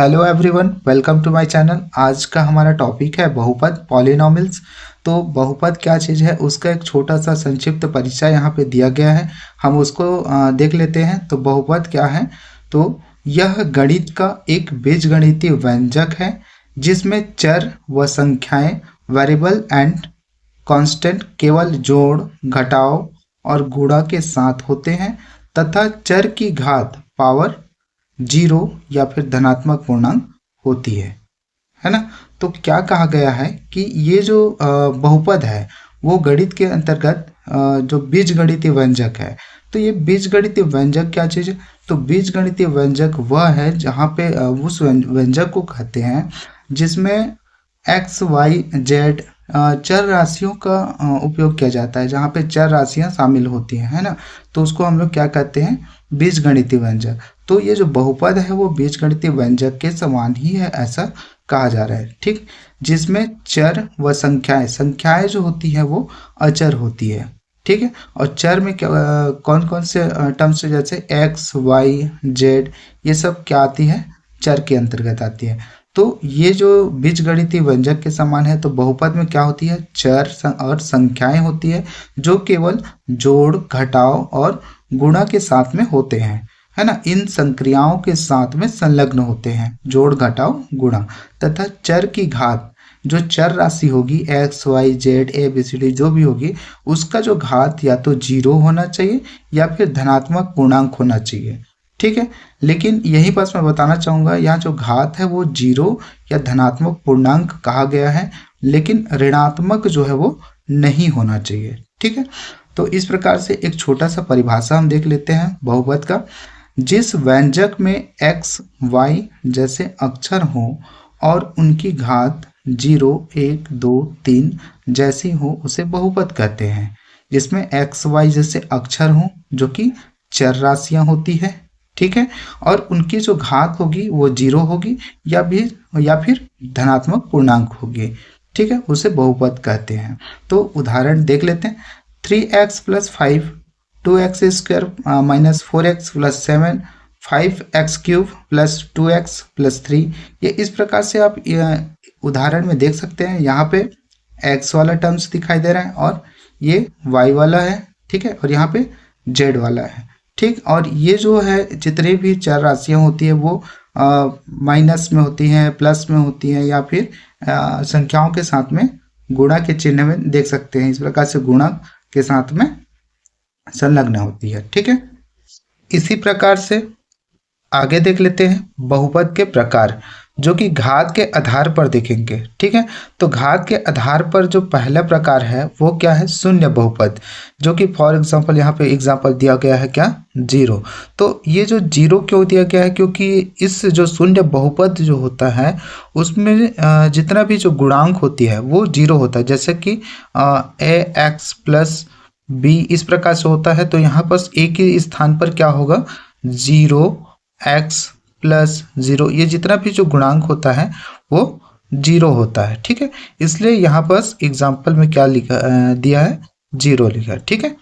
Hello everyone, welcome to my channel. आज का हमारा टॉपिक है बहुपद पॉलिनॉमियल्स। तो बहुपद क्या चीज़ है उसका एक छोटा सा संक्षिप्त परिचय यहाँ पे दिया गया है, हम उसको देख लेते हैं। तो बहुपद क्या है? तो यह गणित का एक बीजगणितीय व्यंजक है जिसमें चर व संख्याएं, वेरिएबल एंड कांस्टेंट केवल जोड़, घटाव और गुणा के साथ होते हैं तथा चर की घात पावर जीरो या फिर धनात्मक पूर्णांक होती है ना। तो क्या कहा गया है कि ये जो बहुपद है वो गणित के अंतर्गत जो बीजगणितीय व्यंजक है। तो ये बीजगणितीय व्यंजक क्या चीज़ है? तो बीजगणितीय व्यंजक वह है जहाँ पे उस व्यंजक को कहते हैं जिसमें एक्स वाई जेड चर राशियों का उपयोग किया जाता है, जहाँ पे चर राशियाँ शामिल होती हैं, है ना। तो उसको हम लोग क्या कहते हैं? बीजगणितीय व्यंजक। तो ये जो बहुपद है वो बीजगणितीय व्यंजक के समान ही है, ऐसा कहा जा रहा है, ठीक। जिसमें चर व संख्याएं जो होती है वो अचर होती है, ठीक है। और चर में क्या कौन कौन से टर्म्स, जैसे एक्स वाई जेड, ये सब क्या आती है? चर के अंतर्गत आती है। तो ये जो बीजगणितीय व्यंजक के समान है, तो बहुपद में क्या होती है? चर और संख्याएं होती है जो केवल जोड़, घटाव और गुणा के साथ में होते हैं, है ना। इन संक्रियाओं के साथ में संलग्न होते हैं, जोड़, घटाव, गुणा। तथा चर की घात, जो चर राशि होगी x y z a b c d जो भी होगी, उसका जो घात या तो जीरो होना चाहिए या फिर धनात्मक पूर्णांक होना चाहिए, ठीक है। लेकिन यही बस मैं बताना चाहूँगा, यहाँ जो घात है वो जीरो या धनात्मक पूर्णांक कहा गया है, लेकिन ऋणात्मक जो है वो नहीं होना चाहिए, ठीक है। तो इस प्रकार से एक छोटा सा परिभाषा हम देख लेते हैं बहुपद का। जिस व्यंजक में एक्स वाई जैसे अक्षर हों और उनकी घात 0, 1, 2, 3 जैसी हो उसे बहुपद कहते हैं। जिसमें एक्स वाई जैसे अक्षर हों जो कि चर राशियां होती है, ठीक है, और उनकी जो घात होगी वो 0 होगी या फिर धनात्मक पूर्णांक होगी, ठीक है, उसे बहुपद कहते हैं। तो उदाहरण देख लेते हैं। 3x + 5, 2x² - 4x + 7, 5x³ + 2x + 3। ये इस प्रकार से आप उदाहरण में देख सकते हैं। यहाँ पे x वाला टर्म्स दिखाई दे रहा है और ये y वाला है, ठीक है, और यहाँ पे z वाला है, ठीक। और ये जो है जितने भी चर राशियाँ होती है वो माइनस में होती हैं, प्लस में होती हैं, या फिर संख्याओं के साथ में गुणा के चिन्ह में देख सकते हैं। इस प्रकार से गुणा के साथ में संलग्न होती है, ठीक है। इसी प्रकार से आगे देख लेते हैं बहुपद के प्रकार, जो कि घात के आधार पर देखेंगे, ठीक है। तो घात के आधार पर जो पहला प्रकार है वो क्या है? शून्य बहुपद, जो कि फॉर एग्जांपल यहाँ पे एग्जांपल दिया गया है क्या? 0। तो ये जो 0 क्यों दिया गया है? क्योंकि इस जो शून्य बहुपद जो होता है उसमें जितना भी जो गुणांक होती है वो 0 होता है। जैसे कि ax + b इस प्रकार से होता है, तो यहाँ पर a के स्थान पर क्या होगा? 0, x + 0, ये जितना भी जो गुणांक होता है वो 0 होता है, ठीक है। इसलिए यहाँ पर एग्जाम्पल में क्या लिखा दिया है? 0 लिखा है, ठीक है।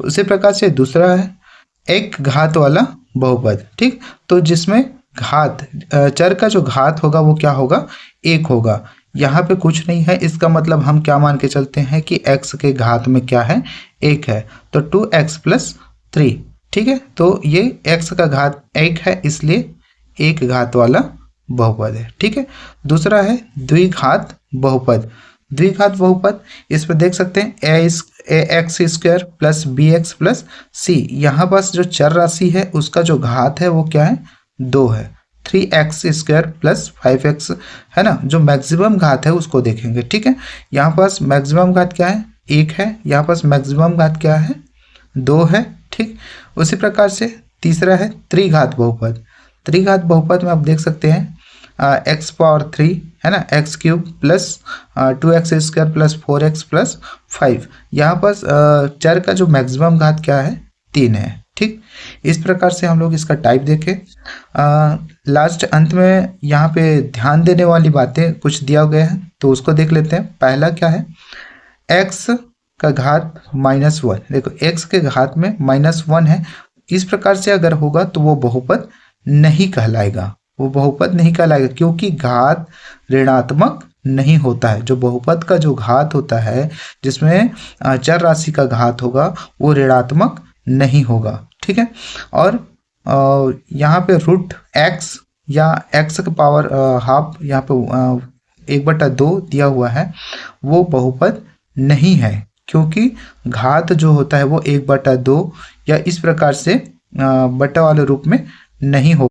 उसी प्रकार से दूसरा है एक घात वाला बहुपद, ठीक। तो जिसमें घात चर का जो घात होगा वो क्या होगा? 1 होगा। यहाँ पे कुछ नहीं है, इसका मतलब हम क्या मान के चलते हैं कि x के घात में क्या है? 1 है, तो 2x + 3, ठीक है। तो ये x का घात 1 है, इसलिए एक घात वाला बहुपद है, ठीक है। दूसरा है द्विघात बहुपद। द्विघात बहुपद इसमें देख सकते हैं ax² + bx + c। यहाँ पास जो चर राशि है उसका जो घात है वो क्या है? 2 है। 3x² + 5x, है ना। जो मैक्सिमम घात है उसको देखेंगे, ठीक है। यहाँ पास मैक्सिमम घात क्या है? 1 है। यहाँ पास मैक्सिमम घात क्या है? 2 है, ठीक। उसी प्रकार से तीसरा है त्रिघात बहुपद। त्रिघात बहुपद में आप देख सकते हैं x⁴, है ना, x³ + 2x² + 4x + 5। यहाँ पर चर का जो मैक्सिमम घात क्या है? 3 है, ठीक। इस प्रकार से हम लोग इसका टाइप देखें। लास्ट अंत में यहाँ पे ध्यान देने वाली बातें कुछ दिया गया है, तो उसको देख लेते हैं। पहला क्या है? x का घात -1। देखो x के घात में -1 है, इस प्रकार से अगर होगा तो वो बहुपद नहीं कहलाएगा, वो बहुपद नहीं कहलाएगा, क्योंकि घात ऋणात्मक नहीं होता है। जो बहुपद का जो घात होता है, जिसमें चर राशि का घात होगा, वो ऋणात्मक नहीं होगा। ठीक है। और यहाँ पे रूट एक्स या एक्स का पावर हाफ, यहाँ पे 1/2 दिया हुआ है, वो बहुपद नहीं है, क्योंकि घात जो होता है वो 1/2 या इस प्रकार से बटा वाले रूप में नहीं हो